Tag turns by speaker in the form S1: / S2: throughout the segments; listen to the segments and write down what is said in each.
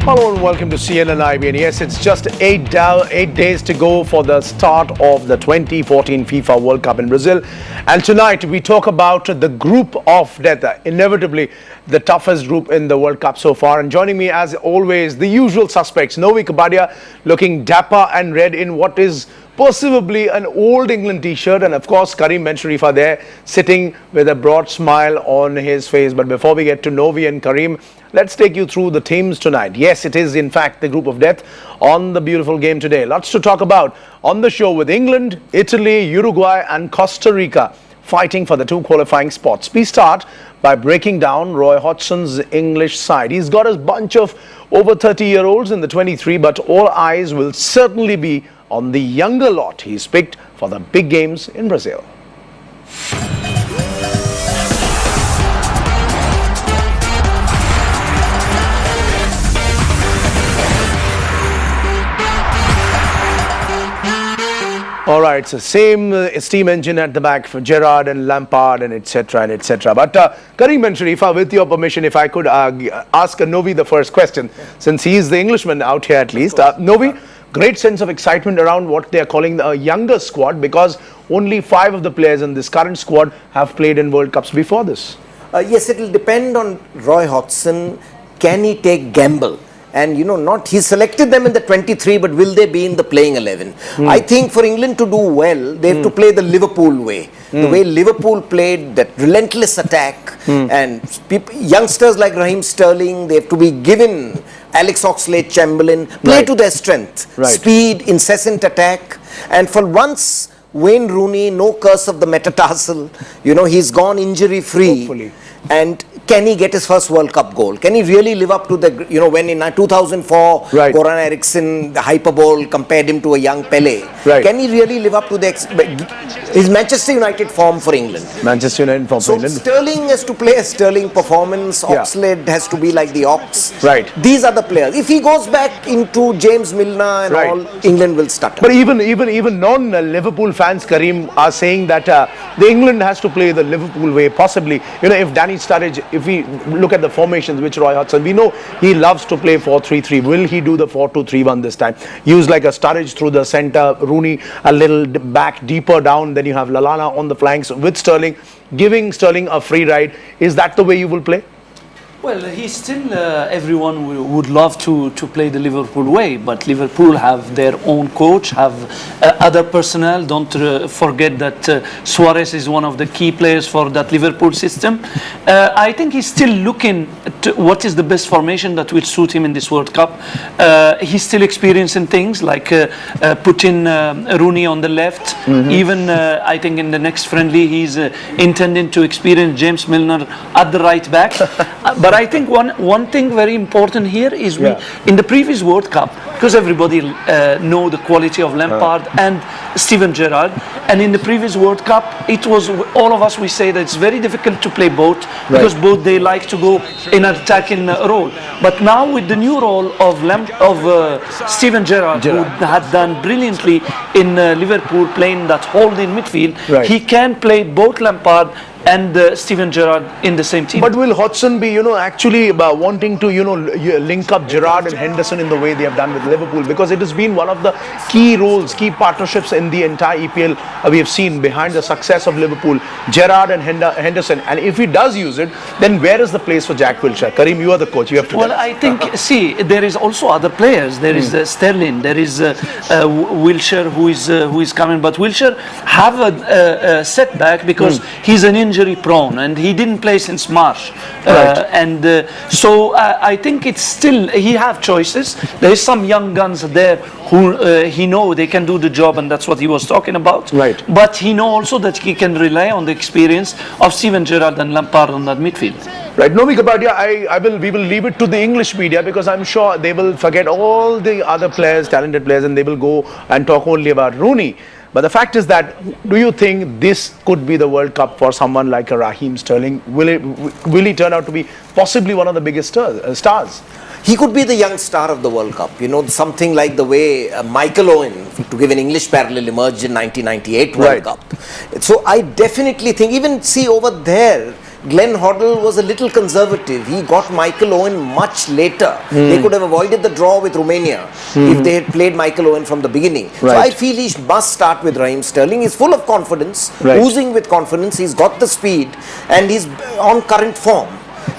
S1: Hello and welcome to CNN IB. And yes, it's just 8 days to go for the start of the 2014 FIFA World Cup in Brazil. And tonight we talk about the group of death, inevitably the toughest group in the World Cup so far. And joining me as always, the usual suspects, Novi Kapadia looking dapper and red in what is perceivably an old England t-shirt, and of course Karim Ben-Sharifah there sitting with a broad smile on his face. But before we get to Novi and Karim, let's take you through the teams tonight. Yes, it is in fact the group of death on the beautiful game today. Lots to talk about on the show with England, Italy, Uruguay and Costa Rica fighting for the two qualifying spots. We start by breaking down Roy Hodgson's English side. He's got a bunch of over 30-year-olds in the 23, but all eyes will certainly be on the younger lot he's picked for the big games in Brazil. All right, so same steam engine at the back for Gerrard and Lampard and etc. and etc. But Karim Ben-Sharifah, with your permission, if I could ask Novi the first question, since he is the Englishman out here at least. Novi, great sense of excitement around what they are calling the younger squad, because only 5 of the players in this current squad have played in World Cups before this.
S2: Yes, it will depend on Roy Hodgson. Can he take gamble? And he selected them in the 23, but will they be in the playing 11? I think for England to do well, they have to play the Liverpool way. The way Liverpool played, that relentless attack, and youngsters like Raheem Sterling, they have to be given Alex Oxlade-Chamberlain, play to their strength, speed, incessant attack, and for once, Wayne Rooney, no curse of the metatarsal, he's gone injury-free.
S1: Hopefully.
S2: And can he get his first World Cup goal? Can he really live up to the, when in 2004, Goran Eriksson, the hyperbole, compared him to a young Pele. Can he really live up to his Manchester United form for England?
S1: Manchester United form for England.
S2: So Sterling has to play a Sterling performance. Oxlade has to be like the Ox. These are the players. If he goes back into James Milner and all, England will stutter.
S1: But even non-Liverpool fans, Karim, are saying that the England has to play the Liverpool way, possibly. If Danny Sturridge, if we look at the formations which Roy Hodgson, we know he loves to play 4-3-3. Will he do the 4-2-3-1 this time? Use like a Sturridge through the centre, Rooney a little back deeper down, then you have Lallana on the flanks with Sterling, giving Sterling a free ride. Is that the way you will play?
S3: Well, he's still, everyone would love to play the Liverpool way, but Liverpool have their own coach, have other personnel. Don't forget that Suarez is one of the key players for that Liverpool system. I think he's still looking at what is the best formation that will suit him in this World Cup. He's still experiencing things like putting Rooney on the left. Even I think in the next friendly he's intending to experience James Milner at the right back. But I think one thing very important here is in the previous World Cup, because everybody know the quality of Lampard and Steven Gerrard, and in the previous World Cup, it was all of us, we say that it's very difficult to play both, because both they like to go in an attacking role. But now with the new role of Steven Gerrard, who had done brilliantly in Liverpool, playing that holding midfield, he can play both Lampard and Steven Gerrard in the same team.
S1: But will Hodgson be, actually wanting to, link up Gerrard and Henderson in the way they have done with Liverpool? Because it has been one of the key roles, key partnerships in the entire EPL we have seen behind the success of Liverpool, Gerrard and Henderson. And if he does use it, then where is the place for Jack Wilshere? Karim, you are the coach. You have to
S3: Well, I think, see, there is also other players. There is Sterling, there is Wilshere who is coming. But Wilshere have a setback because he's an injury prone and he didn't play since March, so I think it's still, he have choices. There is some young guns there who he know they can do the job, and that's what he was talking about. But he know also that he can rely on the experience of Steven Gerrard and Lampard on that midfield.
S1: Novi Kapadia, we will leave it to the English media, because I'm sure they will forget all the other players, talented players, and they will go and talk only about Rooney. But the fact is that, do you think this could be the World Cup for someone like a Raheem Sterling? Will he turn out to be possibly one of the biggest stars?
S2: He could be the young star of the World Cup. Something like the way Michael Owen, to give an English parallel, emerged in 1998 World Cup. So I definitely think, even see over there, Glenn Hoddle was a little conservative. He got Michael Owen much later. They could have avoided the draw with Romania if they had played Michael Owen from the beginning. So I feel he must start with Raheem Sterling. He's full of confidence, oozing with confidence. He's got the speed and he's on current form.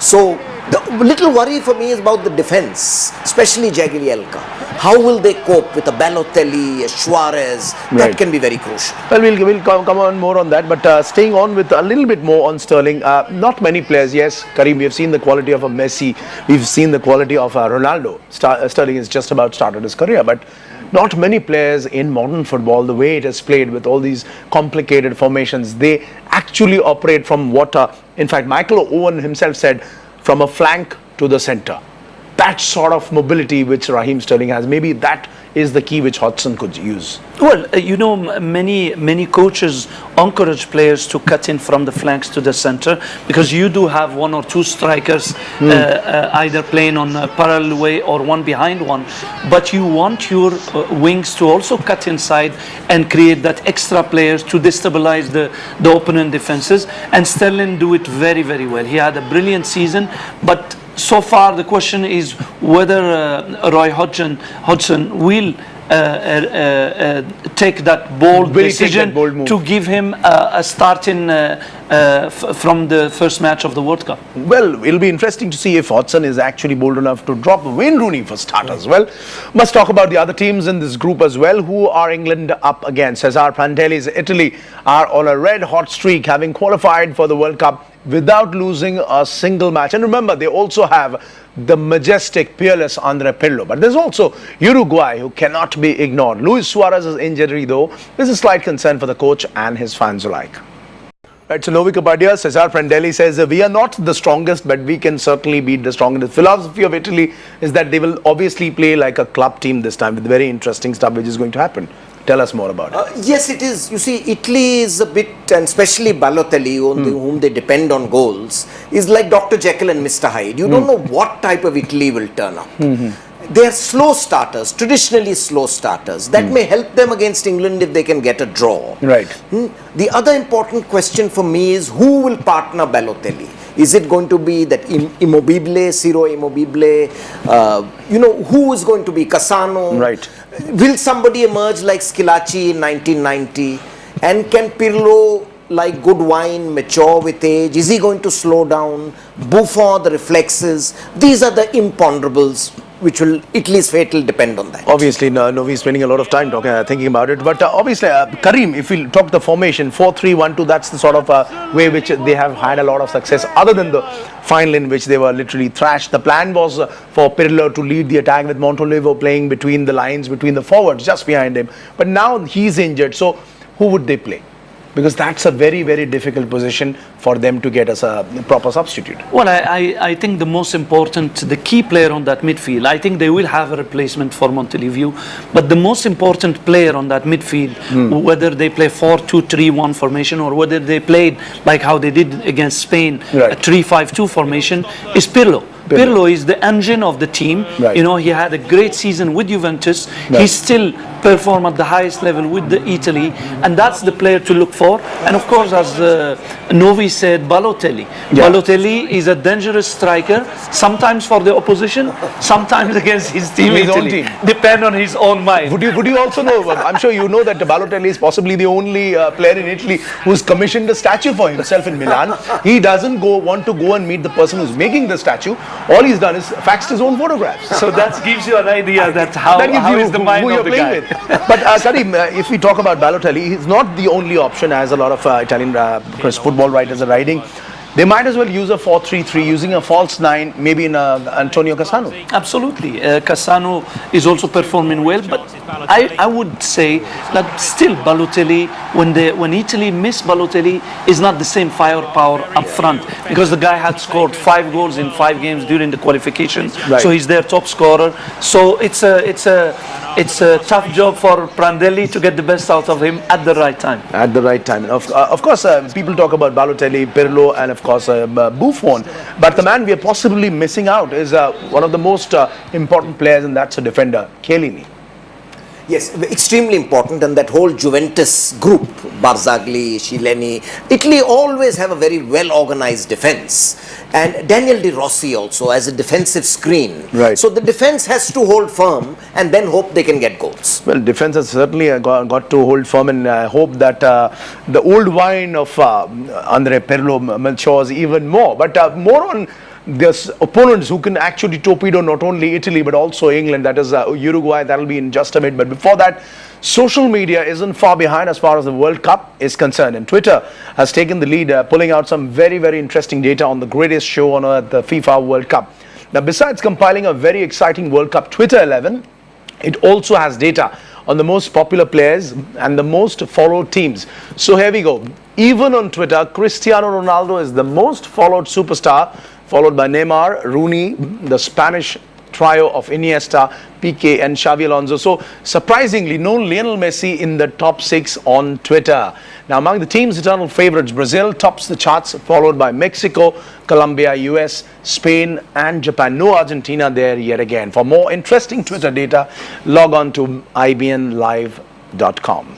S2: So the little worry for me is about the defense, especially Jagielka. How will they cope with a Balotelli, a Suarez? That can be very crucial.
S1: Well, we'll come on more on that, but staying on with a little bit more on Sterling. Not many players, yes, Karim, we have seen the quality of a Messi, we've seen the quality of Ronaldo. Sterling has just about started his career, but not many players in modern football, the way it is played with all these complicated formations, they actually operate from what, in fact, Michael Owen himself said, from a flank to the center. That sort of mobility which Raheem Sterling has, maybe that is the key which Hodgson could use.
S3: Well, many coaches encourage players to cut in from the flanks to the center, because you do have one or two strikers either playing on a parallel way or one behind one, but you want your wings to also cut inside and create that extra players to destabilize the opponent defenses, and Sterling do it very, very well. He had a brilliant season, but so far the question is whether Roy Hodgson will take that bold decision to give him a start from the first match of the World Cup.
S1: Well, it'll be interesting to see if Hodgson is actually bold enough to drop Wayne Rooney for starters. Well, must talk about the other teams in this group as well. Who are England up against? Cesar Prandelli's Italy are on a red hot streak, having qualified for the World Cup without losing a single match. And remember, they also have the majestic, peerless Andre Pirlo. But there's also Uruguay, who cannot be ignored. Luis Suarez's injury, though, is a slight concern for the coach and his fans alike. Right, so Novi Kapadia, Cesar Prandelli says, we are not the strongest, but we can certainly beat the strongest. The philosophy of Italy is that they will obviously play like a club team this time, with very interesting stuff which is going to happen. Tell us more about it.
S2: Yes, it is. You see, Italy is a bit, and especially Balotelli, whom they depend on goals, is like Dr. Jekyll and Mr. Hyde. You don't know what type of Italy will turn up. They are slow starters, traditionally slow starters. That may help them against England if they can get a draw.
S1: Right.
S2: The other important question for me is, who will partner Balotelli? Is it going to be that Immobile, Ciro Immobile? Who is going to be Cassano?
S1: Right.
S2: Will somebody emerge like Schillaci in 1990? And can Pirlo, like good wine, mature with age? Is he going to slow down? Buffon, the reflexes? These are the imponderables which will, Italy's fate will depend on that.
S1: Obviously, Novi's spending a lot of time thinking about it. But obviously, Karim, if we talk the formation, 4-3-1-2, that's the sort of way which they have had a lot of success, other than the final in which they were literally thrashed. The plan was for Pirlo to lead the attack, with Montolivo playing between the lines, between the forwards, just behind him. But now he's injured, so who would they play? Because that's a very, very difficult position for them to get as a proper substitute.
S3: Well, I think the most important, the key player on that midfield, I think they will have a replacement for Montolivo, but the most important player on that midfield, whether they play 4-2-3-1 formation or whether they played like how they did against Spain, a 3-5-2 formation, is Pirlo. Pirlo is the engine of the team.
S1: Right.
S3: You know, he had a great season with Juventus. Right. He still performed at the highest level with Italy, and that's the player to look for. And of course, as Novi said, Balotelli. Yeah. Balotelli is a dangerous striker, sometimes for the opposition, sometimes against his team.
S1: His own team.
S3: Depend on his own mind.
S1: Would you also know, I'm sure you know that Balotelli is possibly the only player in Italy who's commissioned a statue for himself in Milan. He doesn't want to go and meet the person who's making the statue. All he's done is faxed his own photographs.
S3: So that gives you an idea that how is the mind of the guy.
S1: But Karim, if we talk about Balotelli, he's not the only option, as a lot of Italian football writers are writing. They might as well use a 4-3-3, using a false 9, maybe in Antonio Cassano.
S3: Absolutely. Cassano is also performing well, but I would say that still Balotelli, when Italy miss Balotelli, is not the same firepower up front, because the guy had scored 5 goals in 5 games during the qualification, right. So he's their top scorer. So it's a tough job for Prandelli to get the best out of him at the right time.
S1: At the right time. Of course, people talk about Balotelli, Pirlo, and of course Buffon. But the man we are possibly missing out is one of the most important players, and that's a defender, Chiellini.
S2: Yes, extremely important, and that whole Juventus group, Barzagli, Shileni. Italy always have a very well organized defense. And Daniel De Rossi also as a defensive screen.
S1: Right.
S2: So the defense has to hold firm and then hope they can get goals.
S1: Well, defense has certainly got to hold firm, and I hope that the old wine of Andre Pirlo matures even more. But more on there's opponents who can actually torpedo not only Italy but also England, that is Uruguay. That will be in just a minute. But before that, social media isn't far behind as far as the World Cup is concerned, and Twitter has taken the lead, pulling out some very, very interesting data on the greatest show on earth, the FIFA World Cup. Now, besides compiling a very exciting World Cup Twitter 11, it also has data on the most popular players and the most followed teams. So here we go. Even on Twitter, Cristiano Ronaldo is the most followed superstar, followed by Neymar, Rooney, the Spanish trio of Iniesta, Piqué and Xavi Alonso. So surprisingly, no Lionel Messi in the top 6 on Twitter. Now, among the team's eternal favorites, Brazil tops the charts, followed by Mexico, Colombia, US, Spain and Japan. No Argentina there yet again. For more interesting Twitter data, log on to ibnlive.com.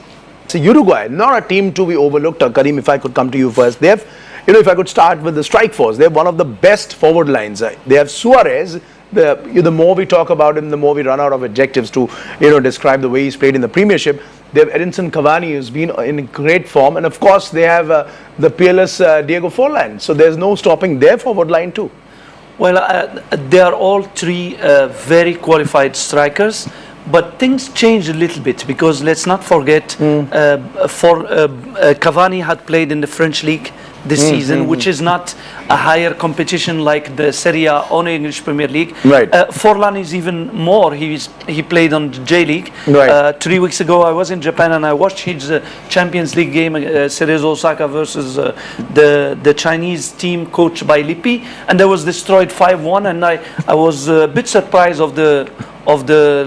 S1: So Uruguay, not a team to be overlooked. Karim, if I could come to you first. They have, if I could start with the strike force, they have one of the best forward lines. They have Suarez. The more we talk about him, the more we run out of adjectives to describe the way he's played in the Premiership. They have Edinson Cavani, who's been in great form, and of course they have the peerless Diego Forlan. So there's no stopping their forward line too.
S3: Well, they are all three very qualified strikers. But things changed a little bit because let's not forget, Cavani had played in the French league this season, which is not a higher competition like the Serie A or English Premier League.
S1: Right.
S3: Forlan is even more. He played on the J League.
S1: Right.
S3: 3 weeks ago, I was in Japan and I watched his Champions League game, Cerezo Osaka versus the Chinese team coached by Lippi, and they was destroyed 5-1. And I was a bit surprised of the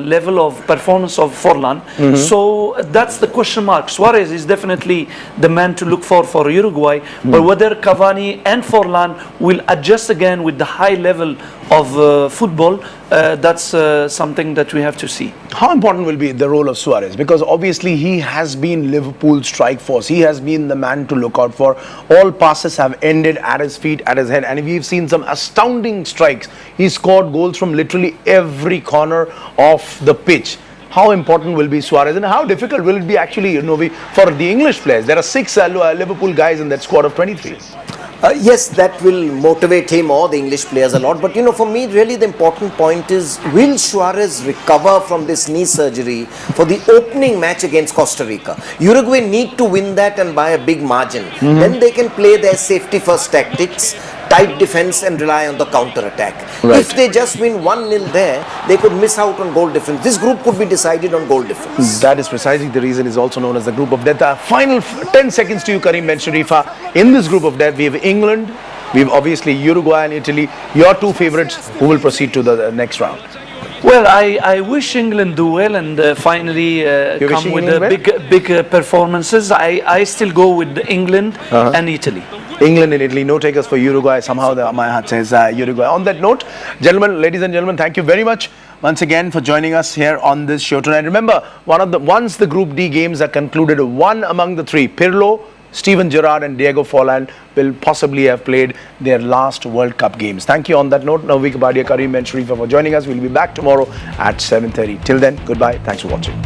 S3: level of performance of Forlan. So that's the question mark. Suarez is definitely the man to look for Uruguay, but whether Cavani and Forlan will adjust again with the high level of football, that's something that we have to see.
S1: How important will be the role of Suarez? Because obviously he has been Liverpool's strike force. He has been the man to look out for. All passes have ended at his feet, at his head, and we've seen some astounding strikes. He scored goals from literally every corner of the pitch. How important will be Suarez, and how difficult will it be actually, for the English players? There are 6 Liverpool guys in that squad of 23.
S2: Yes, that will motivate him or the English players a lot. But for me, really the important point is, will Suarez recover from this knee surgery for the opening match against Costa Rica? Uruguay need to win that and by a big margin. Then they can play their safety first tactics, tight defense and rely on the counter attack.
S1: Right.
S2: If they just win 1-0 there, they could miss out on goal difference. This group could be decided on goal difference.
S1: That is precisely the reason it's also known as the group of death. Final 10 seconds to you, Karim Ben Sharifa. In this group of death, we have England, we have obviously Uruguay and Italy. Your two favorites who will proceed to the next round.
S3: Well, I wish England do well and finally come with big performances. I still go with England and Italy.
S1: England and Italy, no takers for Uruguay. Somehow my heart says Uruguay. On that note, ladies and gentlemen, thank you very much once again for joining us here on this show tonight. Remember, once the Group D games are concluded, one among the three, Pirlo, Steven Gerrard and Diego Forlan, will possibly have played their last World Cup games. Thank you on that note. Navik Kabadia, Karim Ben Sharifa for joining us. We'll be back tomorrow at 7:30. Till then, goodbye. Thanks for watching.